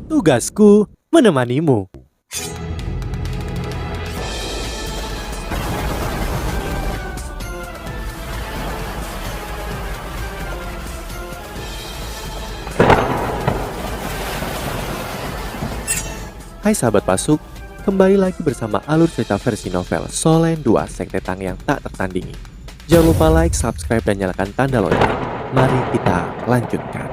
Tugasku menemanimu. Hai sahabat Pasuk, kembali lagi bersama alur cerita versi novel Solen 2 Sekte Tang yang tak tertandingi. Jangan lupa like, subscribe, dan nyalakan tanda lonceng. Mari kita lanjutkan.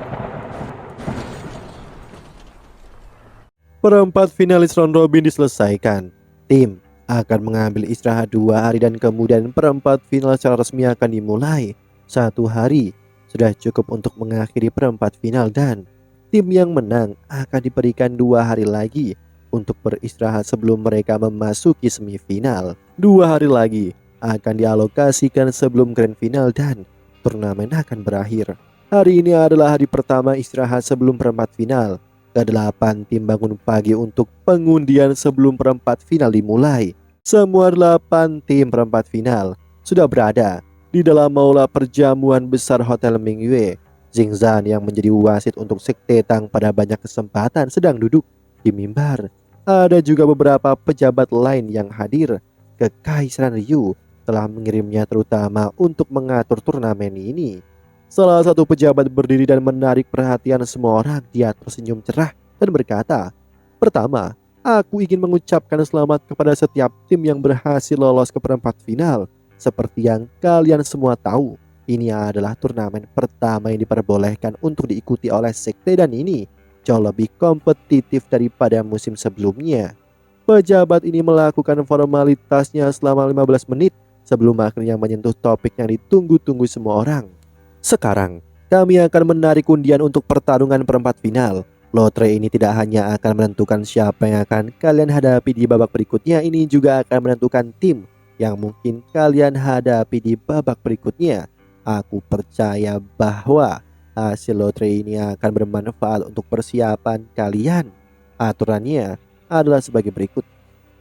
Perempat finalis round robin diselesaikan. Tim akan mengambil istirahat 2 hari dan kemudian perempat final secara resmi akan dimulai. 1 hari sudah cukup untuk mengakhiri perempat final dan tim yang menang akan diberikan 2 hari lagi untuk beristirahat sebelum mereka memasuki semifinal. 2 hari lagi akan dialokasikan sebelum grand final dan turnamen akan berakhir. Hari ini adalah hari pertama istirahat sebelum perempat final. Ke-8 tim bangun pagi untuk pengundian sebelum perempat final dimulai. Semua 8 tim perempat final sudah berada di dalam aula perjamuan besar Hotel Mingyue. Jingzan yang menjadi wasit untuk Sekte Tang pada banyak kesempatan sedang duduk di mimbar. Ada juga beberapa pejabat lain yang hadir. Kekaisaran Ryu telah mengirimnya terutama untuk mengatur turnamen ini. Salah satu pejabat berdiri dan menarik perhatian semua orang. Dia tersenyum cerah dan berkata, "Pertama, aku ingin mengucapkan selamat kepada setiap tim yang berhasil lolos ke perempat final. Seperti yang kalian semua tahu, ini adalah turnamen pertama yang diperbolehkan untuk diikuti oleh sekte dan ini jauh lebih kompetitif daripada musim sebelumnya." Pejabat ini melakukan formalitasnya selama 15 menit sebelum akhirnya menyentuh topik yang ditunggu-tunggu semua orang. "Sekarang, kami akan menarik undian untuk pertarungan perempat final. Lotre ini tidak hanya akan menentukan siapa yang akan kalian hadapi di babak berikutnya, ini juga akan menentukan tim yang mungkin kalian hadapi di babak berikutnya. Aku percaya bahwa hasil lotre ini akan bermanfaat untuk persiapan kalian. Aturannya adalah sebagai berikut.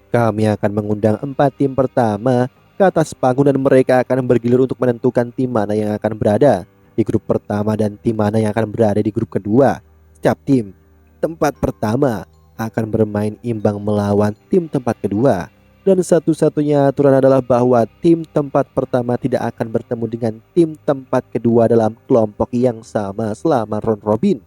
Kami akan mengundang 4 tim pertama ke atas panggung dan mereka akan bergilir untuk menentukan tim mana yang akan berada di grup pertama dan tim mana yang akan berada di grup kedua. Setiap tim tempat pertama akan bermain imbang melawan tim tempat kedua. Dan satu-satunya aturan adalah bahwa tim tempat pertama tidak akan bertemu dengan tim tempat kedua dalam kelompok yang sama selama round robin.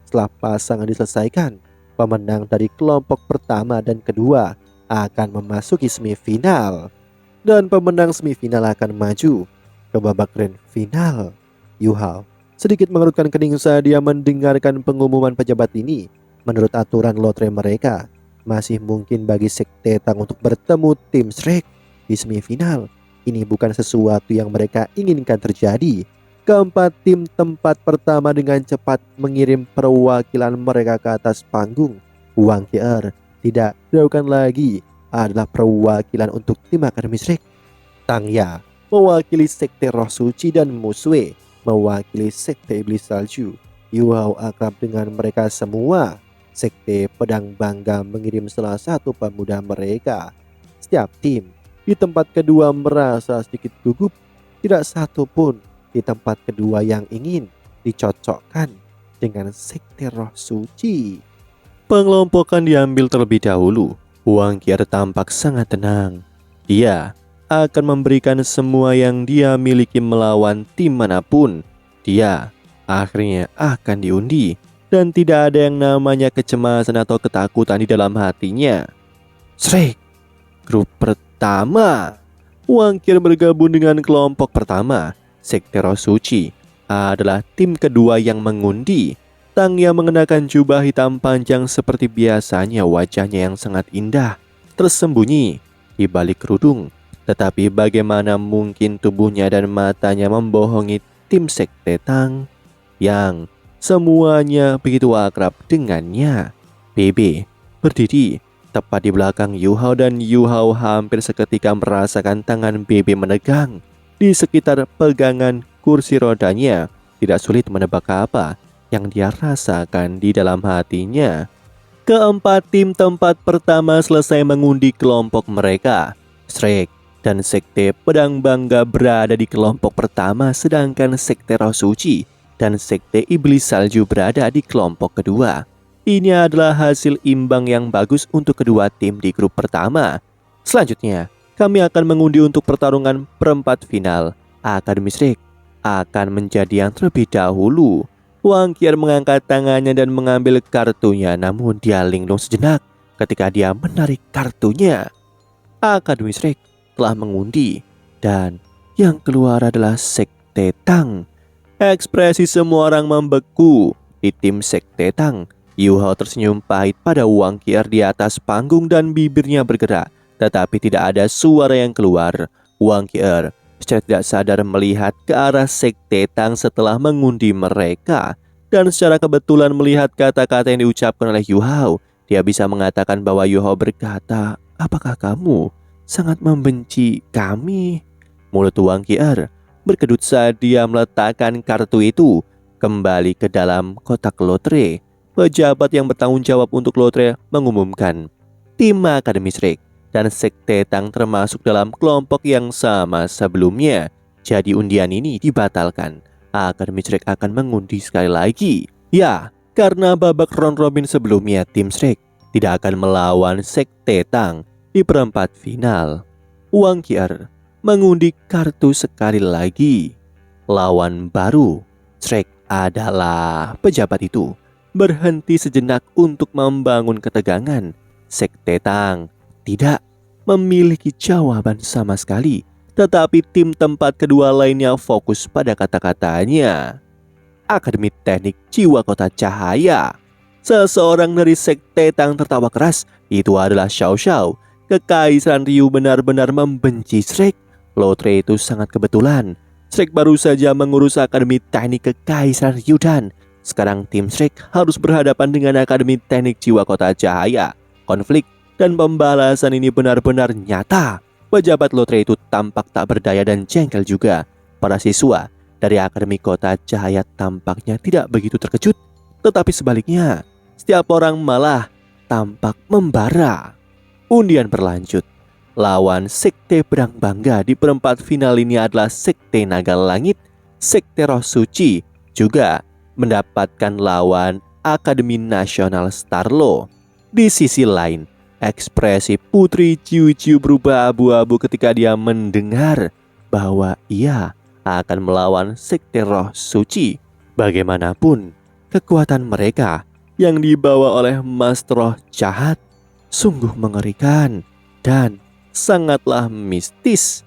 Setelah pasangan diselesaikan, pemenang dari kelompok pertama dan kedua akan memasuki semifinal. Dan pemenang semifinal akan maju ke babak grand final. Yu Hao sedikit mengerutkan kening saat dia mendengarkan pengumuman pejabat ini. Menurut aturan lotre mereka, masih mungkin bagi Sekte Tang untuk bertemu tim Shrek di semifinal. Ini bukan sesuatu yang mereka inginkan terjadi. Keempat tim tempat pertama dengan cepat mengirim perwakilan mereka ke atas panggung. Wang Qier tidak diragukan lagi adalah perwakilan untuk tim Akademi Shrek. Tang Ya mewakili Sekte Roh Suci dan Musue mewakili Sekte Iblis Salju. Yu Hao akrab dengan mereka semua. Sekte Pedang bangga mengirim salah satu pemuda mereka. Setiap tim di tempat kedua merasa sedikit gugup. Tidak satu pun di tempat kedua yang ingin dicocokkan dengan Sekte Roh Suci. Pengelompokan diambil terlebih dahulu. Wang Qier tampak sangat tenang. Dia akan memberikan semua yang dia miliki melawan tim manapun. Dia akhirnya akan diundi. Dan tidak ada yang namanya kecemasan atau ketakutan di dalam hatinya. Shrek, grup pertama. Wang Qier bergabung dengan kelompok pertama. Sekte Roh Suci adalah tim kedua yang mengundi. Tang Ya mengenakan jubah hitam panjang seperti biasanya, wajahnya yang sangat indah tersembunyi di balik kerudung. Tetapi bagaimana mungkin tubuhnya dan matanya membohongi tim Sekte Tang yang semuanya begitu akrab dengannya. BB berdiri tepat di belakang Yu Hao dan Yu Hao hampir seketika merasakan tangan BB menegang di sekitar pegangan kursi rodanya. Tidak sulit menebak apa yang dia rasakan di dalam hatinya. Keempat tim tempat pertama selesai mengundi kelompok mereka. Shrek dan Sekte Pedang Bangga berada di kelompok pertama, sedangkan Sekte Roh Suci dan Sekte Iblis Salju berada di kelompok kedua. Ini adalah hasil imbang yang bagus untuk kedua tim di grup pertama. Selanjutnya, kami akan mengundi untuk pertarungan perempat final. Akademi Shrek akan menjadi yang terlebih dahulu. Wang Qian mengangkat tangannya dan mengambil kartunya, namun dia linglung sejenak ketika dia menarik kartunya. Akademi Shrek telah mengundi dan yang keluar adalah Sekte Tang. Ekspresi semua orang membeku di tim Sekte Tang. Yu Hao tersenyum pahit pada Wang Qian di atas panggung dan bibirnya bergerak, tetapi tidak ada suara yang keluar. Wang Qian secara tidak sadar melihat ke arah Sekte Tang setelah mengundi mereka, dan secara kebetulan melihat kata-kata yang diucapkan oleh Yu Hao. Dia bisa mengatakan bahwa Yu Hao berkata, "Apakah kamu sangat membenci kami?" Mulut Wang Qian berkedut saat dia meletakkan kartu itu kembali ke dalam kotak lotre. Pejabat yang bertanggung jawab untuk lotre mengumumkan tim Akademi Shrek dan Sekte Tang termasuk dalam kelompok yang sama sebelumnya. Jadi undian ini dibatalkan. Akademi Shrek akan mengundi sekali lagi. Ya, karena babak round robin sebelumnya tim Shrek tidak akan melawan Sekte Tang di perempat final. Wang Qian mengundi kartu sekali lagi. Lawan baru Shrek adalah pejabat itu berhenti sejenak untuk membangun ketegangan. Sekte Tang tidak memiliki jawaban sama sekali, tetapi tim tempat kedua lainnya fokus pada kata-katanya. Akademi Teknik Jiwa Kota Cahaya. Seseorang dari Sekte Tang tertawa keras. Itu adalah Xiao Xiao. Kekaisaran Ryu benar-benar membenci Shrek. Lotre itu sangat kebetulan. Shrek baru saja mengurus Akademi Teknik Kekaisaran Ryu dan sekarang tim Shrek harus berhadapan dengan Akademi Teknik Jiwa Kota Cahaya. Konflik dan pembalasan ini benar-benar nyata. Pejabat lotre itu tampak tak berdaya dan jengkel juga. Para siswa dari Akademi Kota Cahaya tampaknya tidak begitu terkejut, tetapi sebaliknya, setiap orang malah tampak membara. Undian berlanjut. Lawan Sekte Pedang Bangga di perempat final ini adalah Sekte Naga Langit. Sekte Roh Suci juga mendapatkan lawan Akademi Nasional Starlo. Di sisi lain, ekspresi Putri Ciu-Ciu berubah abu-abu ketika dia mendengar bahwa ia akan melawan Sekte Roh Suci. Bagaimanapun, kekuatan mereka yang dibawa oleh Mas Roh Jahat sungguh mengerikan dan sangatlah mistis.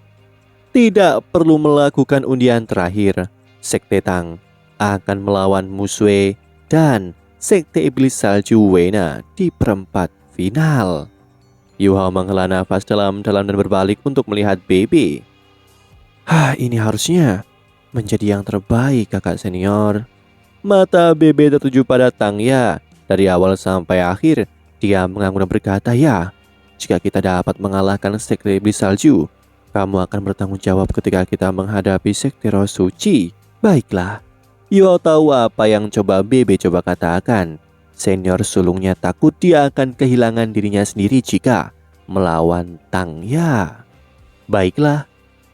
Tidak perlu melakukan undian terakhir. Sekte Tang akan melawan Musue dan Sekte Iblis Salju Wena di perempat final. Yu Hao menghela nafas dalam-dalam dan berbalik untuk melihat Bebe. Ini harusnya menjadi yang terbaik, kakak senior. Mata Bebe tertuju pada Tang Ya. Dari awal sampai akhir, dia mengangguk dan berkata, "Ya, jika kita dapat mengalahkan Sekte Iblis Salju, kamu akan bertanggung jawab ketika kita menghadapi Sekte Roh Suci." Baiklah. Yu Hao tahu apa yang Bebe coba katakan. Senior sulungnya takut dia akan kehilangan dirinya sendiri jika melawan Tang Ya. Baiklah,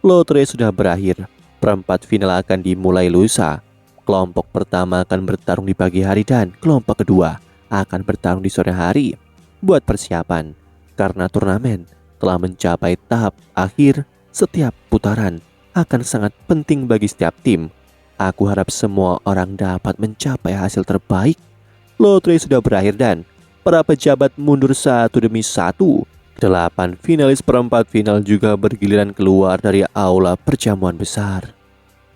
lotre sudah berakhir. Perempat final akan dimulai lusa. Kelompok pertama akan bertarung di pagi hari dan kelompok kedua akan bertarung di sore hari. Buat persiapan, karena turnamen telah mencapai tahap akhir, setiap putaran akan sangat penting bagi setiap tim. Aku harap semua orang dapat mencapai hasil terbaik. Lotre sudah berakhir dan para pejabat mundur satu demi satu. 8 finalis perempat final juga bergiliran keluar dari aula perjamuan besar.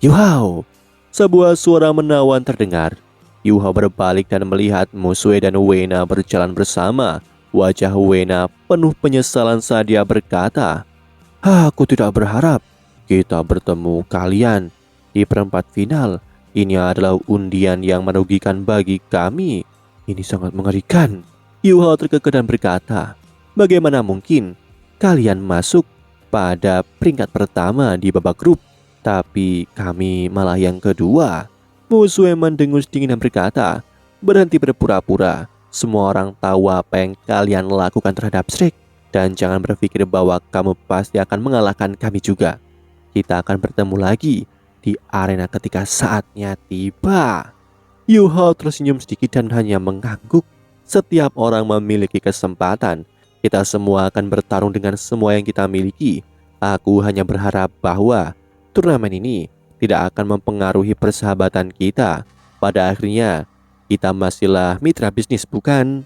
Yu Hao! Sebuah suara menawan terdengar. Yu Hao berbalik dan melihat Musue dan Wena berjalan bersama. Wajah Wena penuh penyesalan saat dia berkata, "Aku tidak berharap kita bertemu kalian di perempat final. Ini adalah undian yang merugikan bagi kami. Ini sangat mengerikan." Yu Hao terkekeh dan berkata, "Bagaimana mungkin kalian masuk pada peringkat pertama di babak grup, tapi kami malah yang kedua?" Musue mendengus dingin dan berkata, "Berhenti berpura-pura. Semua orang tahu apa yang kalian lakukan terhadap Shrek, dan jangan berpikir bahwa kamu pasti akan mengalahkan kami juga. Kita akan bertemu lagi di arena ketika saatnya tiba." Yu Hao tersenyum sedikit dan hanya mengangguk. Setiap orang memiliki kesempatan. Kita semua akan bertarung dengan semua yang kita miliki. Aku hanya berharap bahwa turnamen ini tidak akan mempengaruhi persahabatan kita. Pada akhirnya, kita masihlah mitra bisnis, bukan?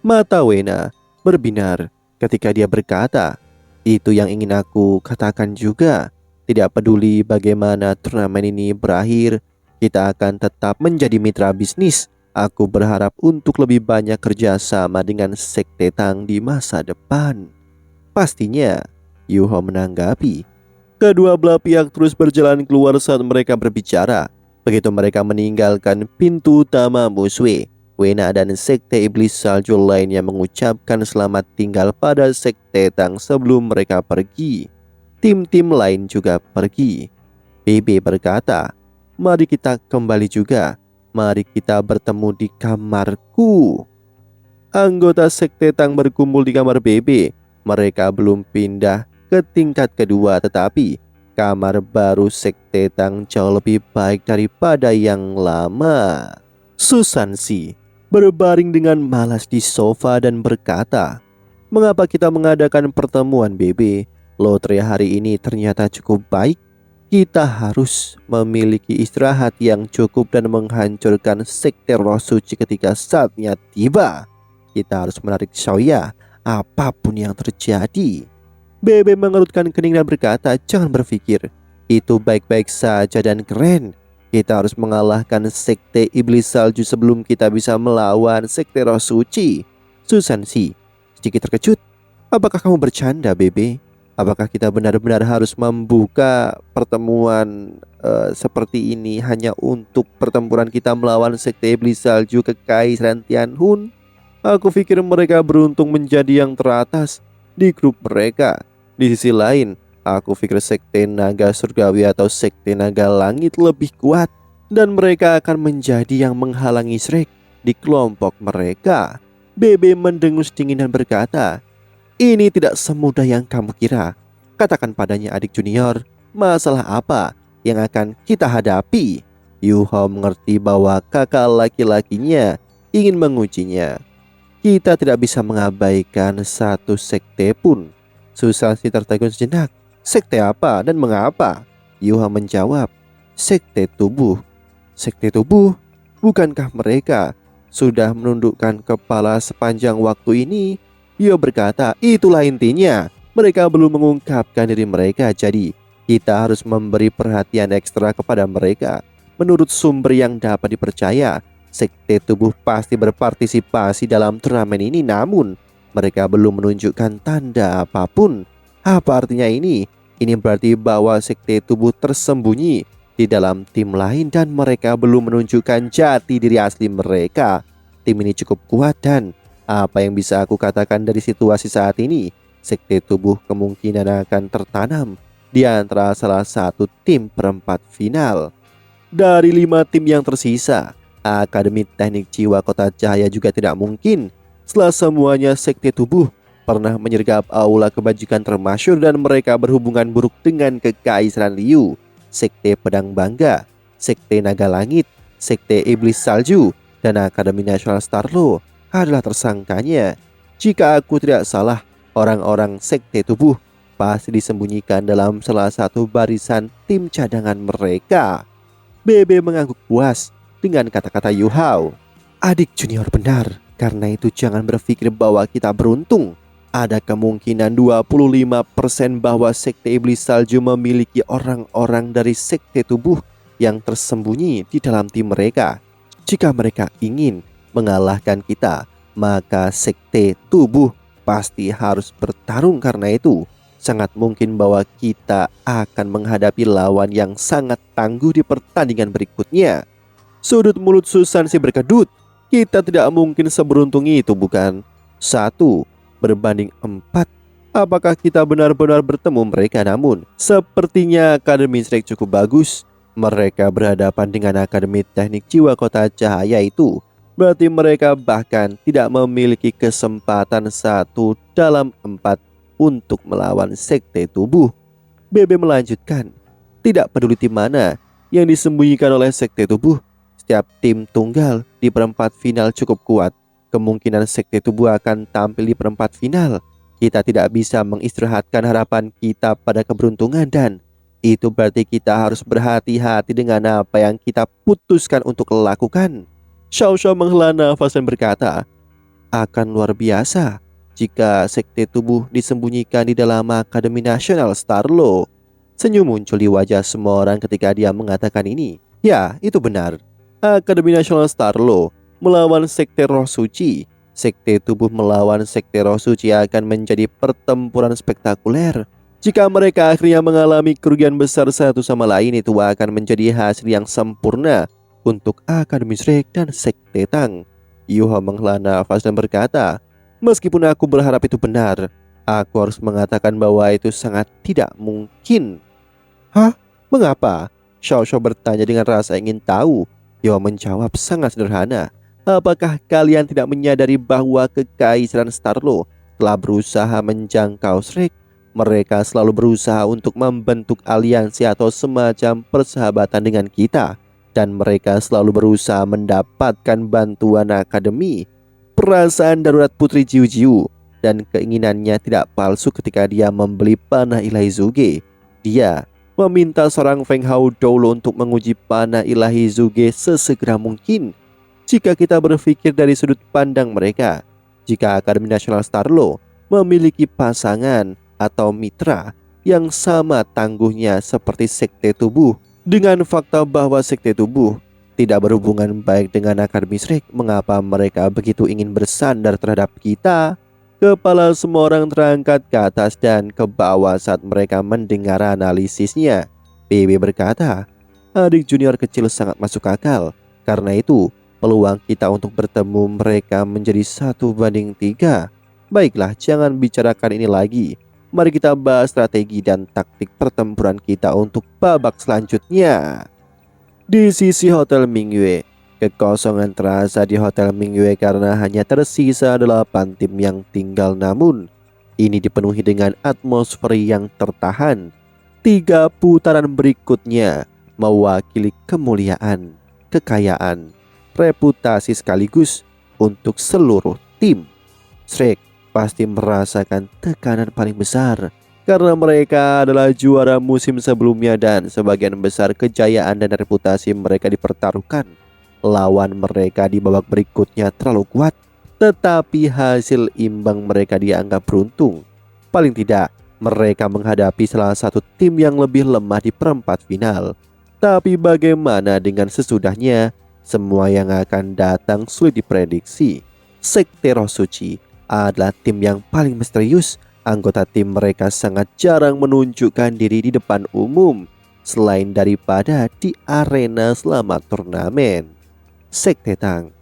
Mata Wena berbinar ketika dia berkata, "Itu yang ingin aku katakan juga. Tidak peduli bagaimana turnamen ini berakhir, kita akan tetap menjadi mitra bisnis. Aku berharap untuk lebih banyak kerjasama dengan Sekte Tang di masa depan." Pastinya, Yuho menanggapi. Kedua belah pihak terus berjalan keluar saat mereka berbicara. Begitu mereka meninggalkan pintu utama Muswe, Wena dan Sekte Iblis Salju lainnya mengucapkan selamat tinggal pada Sekte Tang sebelum mereka pergi. Tim-tim lain juga pergi. BB berkata, "Mari kita kembali juga. Mari kita bertemu di kamarku." Anggota Sekte Tang berkumpul di kamar BB. Mereka belum pindah ke tingkat kedua, tetapi kamar baru Sekte Tang jauh lebih baik daripada yang lama. Susansi berbaring dengan malas di sofa dan berkata, "Mengapa kita mengadakan pertemuan, BB? Lotre hari ini ternyata cukup baik. Kita harus memiliki istirahat yang cukup dan menghancurkan Sekte Roh Suci ketika saatnya tiba. Kita harus menarik Xiaoya apapun yang terjadi." BB mengerutkan kening dan berkata, "Jangan berpikir. Itu baik-baik saja dan keren. Kita harus mengalahkan Sekte Iblis Salju sebelum kita bisa melawan Sekte Roh Suci." Susansi sedikit terkejut. "Apakah kamu bercanda, BB? Apakah kita benar-benar harus membuka pertemuan seperti ini hanya untuk pertempuran kita melawan Sekte Iblis Salju Kekaisaran Tianhun? Aku pikir mereka beruntung menjadi yang teratas di grup mereka. Di sisi lain, aku pikir Sekte Naga Surgawi atau Sekte Naga Langit lebih kuat, dan mereka akan menjadi yang menghalangi Shrek di kelompok mereka." BB mendengus dingin dan berkata, "Ini tidak semudah yang kamu kira. Katakan padanya, adik junior, masalah apa yang akan kita hadapi?" Yuho mengerti bahwa kakak laki-lakinya ingin mengujinya. "Kita tidak bisa mengabaikan satu sekte pun." Susansi tertegun sejenak. "Sekte apa dan mengapa?" Yuho menjawab, "Sekte tubuh." "Sekte tubuh? Bukankah mereka sudah menundukkan kepala sepanjang waktu ini?" Yuho berkata, "Itulah intinya. Mereka belum mengungkapkan diri mereka, jadi kita harus memberi perhatian ekstra kepada mereka. Menurut sumber yang dapat dipercaya, Sekte tubuh pasti berpartisipasi dalam turnamen ini, namun mereka belum menunjukkan tanda apapun. Apa artinya ini? Ini berarti bahwa Sekte tubuh tersembunyi di dalam tim lain dan mereka belum menunjukkan jati diri asli mereka. Tim ini cukup kuat dan apa yang bisa aku katakan dari situasi saat ini? Sekte tubuh kemungkinan akan tertanam di antara salah satu tim perempat final. Dari 5 tim yang tersisa, Akademi Teknik Jiwa Kota Cahaya juga tidak mungkin. Setelah semuanya Sekte tubuh pernah menyergap aula kebajikan termasyhur dan mereka berhubungan buruk dengan Kekaisaran Liu, Sekte Pedang Bangga, Sekte Naga Langit, Sekte Iblis Salju, dan Akademi Nasional Starlo adalah tersangkanya. Jika aku tidak salah, orang-orang Sekte tubuh pasti disembunyikan dalam salah satu barisan tim cadangan mereka. BB mengangguk puas dengan kata-kata Yuhao. "Adik junior benar. Karena itu jangan berpikir bahwa kita beruntung. Ada kemungkinan 25% bahwa Sekte Iblis Salju memiliki orang-orang dari Sekte tubuh yang tersembunyi di dalam tim mereka. Jika mereka ingin mengalahkan kita, maka Sekte tubuh pasti harus bertarung. Karena itu sangat mungkin bahwa kita akan menghadapi lawan yang sangat tangguh di pertandingan berikutnya." Sudut mulut Susansi berkedut. "Kita tidak mungkin seberuntung itu, bukan? 1 berbanding 4. Apakah kita benar-benar bertemu mereka? Namun sepertinya Akademi Shrek cukup bagus. Mereka berhadapan dengan Akademi Teknik Jiwa Kota Cahaya itu. Berarti mereka bahkan tidak memiliki kesempatan 1 dalam 4 untuk melawan Sekte tubuh." BB melanjutkan, "Tidak peduli tim mana yang disembunyikan oleh Sekte tubuh, setiap tim tunggal di perempat final cukup kuat. kemungkinan Sekte Tubuh akan tampil di perempat final. Kita tidak bisa mengistirahatkan harapan kita pada keberuntungan, dan itu berarti kita harus berhati-hati dengan apa yang kita putuskan untuk lakukan. Xiao Xiao menghela nafas dan berkata, akan luar biasa jika Sekte Tubuh disembunyikan di dalam Akademi Nasional Starlo. Senyum muncul di wajah semua orang ketika dia mengatakan ini. Ya, itu benar. Akademi Nasional Starlo melawan Sekte Roh Suci. Sekte Tubuh melawan Sekte Roh Suci akan menjadi pertempuran spektakuler. Jika mereka akhirnya mengalami kerugian besar satu sama lain, itu akan menjadi hasil yang sempurna untuk Akademi Shrek dan Sekte Tang. Yu Hao menghela nafas dan berkata, meskipun aku berharap itu benar, aku harus mengatakan bahwa itu sangat tidak mungkin. Hah? Mengapa? Xiao Xiao bertanya dengan rasa ingin tahu. Yu Hao menjawab sangat sederhana. Apakah kalian tidak menyadari bahwa Kekaisaran Starlo telah berusaha menjangkau Shrek? Mereka selalu berusaha untuk membentuk aliansi atau semacam persahabatan dengan kita, dan mereka selalu berusaha mendapatkan bantuan akademi. Perasaan darurat Putri Jiu Jiu dan keinginannya tidak palsu ketika dia membeli panah ilahi Zuge. Dia meminta seorang Feng Hao Doulo untuk menguji panah ilahi Zuge sesegera mungkin. Jika kita berpikir dari sudut pandang mereka, jika Akademi Nasional Starlo memiliki pasangan atau mitra yang sama tangguhnya seperti Sekte Tubuh, dengan fakta bahwa Sekte Tubuh tidak berhubungan baik dengan Akademi Shrek, mengapa mereka begitu ingin bersandar terhadap kita? Kepala semua orang terangkat ke atas dan ke bawah saat mereka mendengar analisisnya. BB berkata, adik junior kecil sangat masuk akal. Karena itu, peluang kita untuk bertemu mereka menjadi 1:3. Baiklah, jangan bicarakan ini lagi. Mari kita bahas strategi dan taktik pertempuran kita untuk babak selanjutnya. Di sisi Hotel Mingyue, kekosongan terasa di Hotel Mingyue karena hanya tersisa 8 tim yang tinggal, namun ini dipenuhi dengan atmosfer yang tertahan. 3 putaran berikutnya mewakili kemuliaan, kekayaan, reputasi sekaligus untuk seluruh tim. Shrek pasti merasakan tekanan paling besar karena mereka adalah juara musim sebelumnya dan sebagian besar kejayaan dan reputasi mereka dipertaruhkan. Lawan mereka di babak berikutnya terlalu kuat, tetapi hasil imbang mereka dianggap beruntung. Paling tidak, mereka menghadapi salah satu tim yang lebih lemah di perempat final. Tapi bagaimana dengan sesudahnya? Semua yang akan datang sulit diprediksi. Sekte Roh Suci adalah tim yang paling misterius. Anggota tim mereka sangat jarang menunjukkan diri di depan umum, selain daripada di arena selama turnamen. Sekte Tang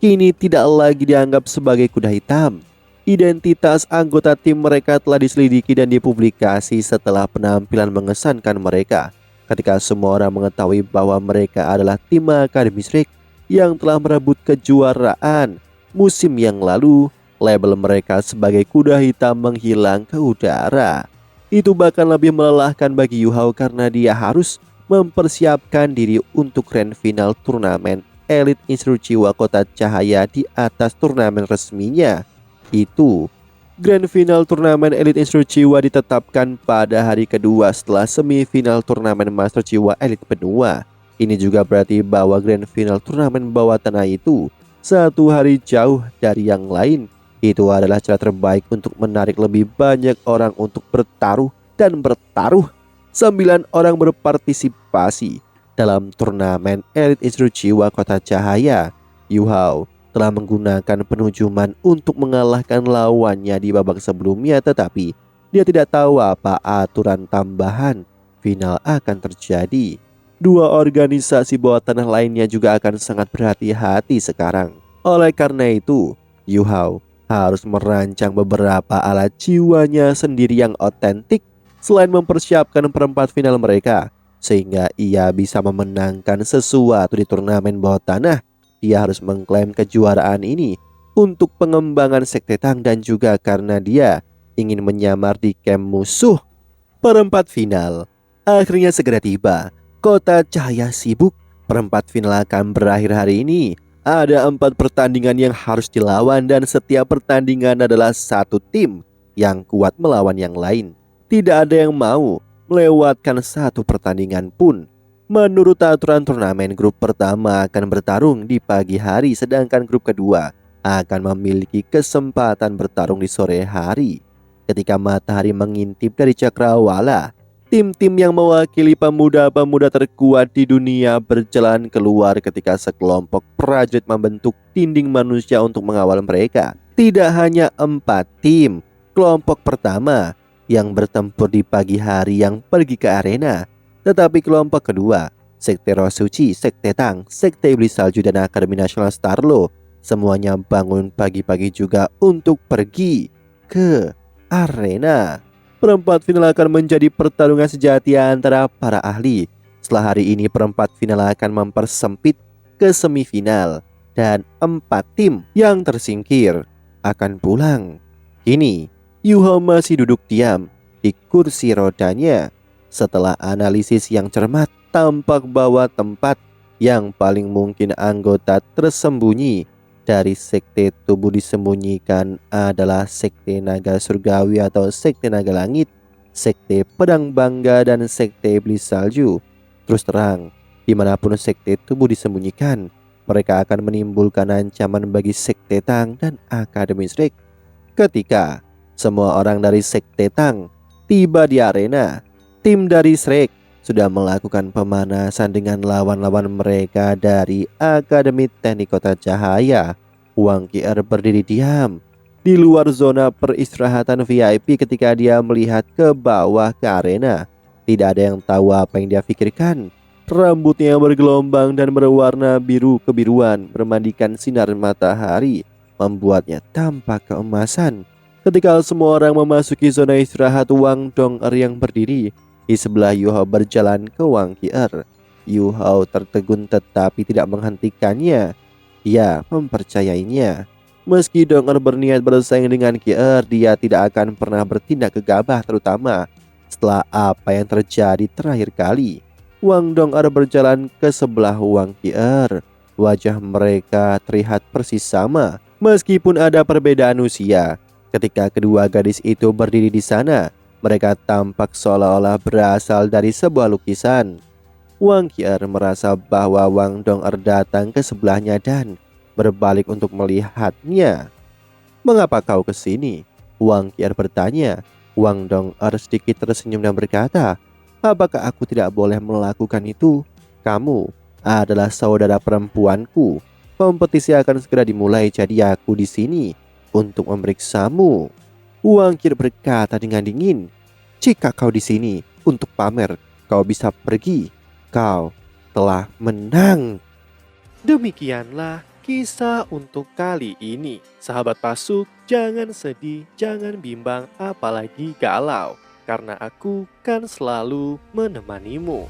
kini tidak lagi dianggap sebagai kuda hitam. Identitas anggota tim mereka telah diselidiki dan dipublikasi setelah penampilan mengesankan mereka. Ketika semua orang mengetahui bahwa mereka adalah tim Akademi Shrek yang telah merebut kejuaraan musim yang lalu, label mereka sebagai kuda hitam menghilang ke udara. Itu bahkan lebih melelahkan bagi Yu Hao karena dia harus mempersiapkan diri untuk grand final turnamen Elite Instruksi Kota Cahaya di atas turnamen resminya. Itu Grand Final Turnamen Elite Instruksi ditetapkan pada hari kedua setelah semifinal turnamen Master Jiwa Elite Benua. Ini juga berarti bahwa Grand Final Turnamen bawah tanah itu 1 hari jauh dari yang lain. Itu adalah cara terbaik untuk menarik lebih banyak orang untuk bertaruh dan bertaruh. 9 orang berpartisipasi dalam turnamen Elite Instruksi Kota Cahaya. Yu Hao telah menggunakan penujuman untuk mengalahkan lawannya di babak sebelumnya, tetapi dia tidak tahu apa aturan tambahan final akan terjadi. 2 organisasi bawah tanah lainnya juga akan sangat berhati-hati sekarang. Oleh karena itu, Yu Hao harus merancang beberapa alat jiwanya sendiri yang otentik selain mempersiapkan perempat final mereka, sehingga ia bisa memenangkan sesuatu di turnamen bawah tanah. Dia harus mengklaim kejuaraan ini untuk pengembangan Sekte Tang dan juga karena dia ingin menyamar di camp musuh. Perempat final akhirnya segera tiba. Kota Cahaya sibuk. Perempat final akan berakhir hari ini. Ada 4 pertandingan yang harus dilawan dan setiap pertandingan adalah satu tim yang kuat melawan yang lain. Tidak ada yang mau melewatkan satu pertandingan pun. Menurut aturan turnamen, grup pertama akan bertarung di pagi hari, sedangkan grup kedua akan memiliki kesempatan bertarung di sore hari. Ketika matahari mengintip dari cakrawala, tim-tim yang mewakili pemuda-pemuda terkuat di dunia berjalan keluar ketika sekelompok prajurit membentuk dinding manusia untuk mengawal mereka. Tidak hanya 4 tim, kelompok pertama yang bertempur di pagi hari yang pergi ke arena, tetapi kelompok kedua, Sekte Roh Suci, Sekte Tang, Sekte Iblis Salju dan Akademi Nasional Starlo, semuanya bangun pagi-pagi juga untuk pergi ke arena. Perempat final akan menjadi pertarungan sejati antara para ahli. Setelah hari ini, perempat final akan mempersempit ke semifinal dan 4 tim yang tersingkir akan pulang. Kini, Yuho masih duduk diam di kursi rodanya. Setelah analisis yang cermat, tampak bahwa tempat yang paling mungkin anggota tersembunyi dari sekte tubuh disembunyikan adalah sekte naga surgawi atau sekte naga langit, sekte pedang bangga dan sekte iblis salju. Terus terang, dimanapun sekte tubuh disembunyikan, mereka akan menimbulkan ancaman bagi sekte Tang dan Akademi Shrek. Ketika semua orang dari sekte Tang tiba di arena, tim dari Shrek sudah melakukan pemanasan dengan lawan-lawan mereka dari Akademi Teknik Kota Cahaya. Wang Qier berdiri diam di luar zona peristirahatan VIP ketika dia melihat ke bawah ke arena. Tidak ada yang tahu apa yang dia pikirkan. Rambutnya bergelombang dan berwarna biru kebiruan bermandikan sinar matahari, membuatnya tampak keemasan. Ketika semua orang memasuki zona istirahat, Wang Dong'er yang berdiri di sebelah Yuhao berjalan ke Wang Qier. Yuhao tertegun tetapi tidak menghentikannya. Dia mempercayainya. Meski Dong'er berniat bersaing dengan Qier, dia tidak akan pernah bertindak gegabah, terutama setelah apa yang terjadi terakhir kali. Wang Dong'er berjalan ke sebelah Wang Qier. Wajah mereka terlihat persis sama, meskipun ada perbedaan usia. Ketika kedua gadis itu berdiri di sana, mereka tampak seolah-olah berasal dari sebuah lukisan. Wang Qier merasa bahwa Wang Dong'er datang ke sebelahnya dan berbalik untuk melihatnya. "Mengapa kau ke sini?" Wang Qier bertanya. Wang Dong'er sedikit tersenyum dan berkata, "Apakah aku tidak boleh melakukan itu? Kamu adalah saudara perempuanku. Kompetisi akan segera dimulai, jadi aku di sini untuk memeriksamu." Wang Qier berkata dengan dingin, "Jika kau di sini untuk pamer, kau bisa pergi. Kau telah menang." Demikianlah kisah untuk kali ini. Sahabat Pasuk, jangan sedih, jangan bimbang, apalagi galau, karena aku kan selalu menemanimu.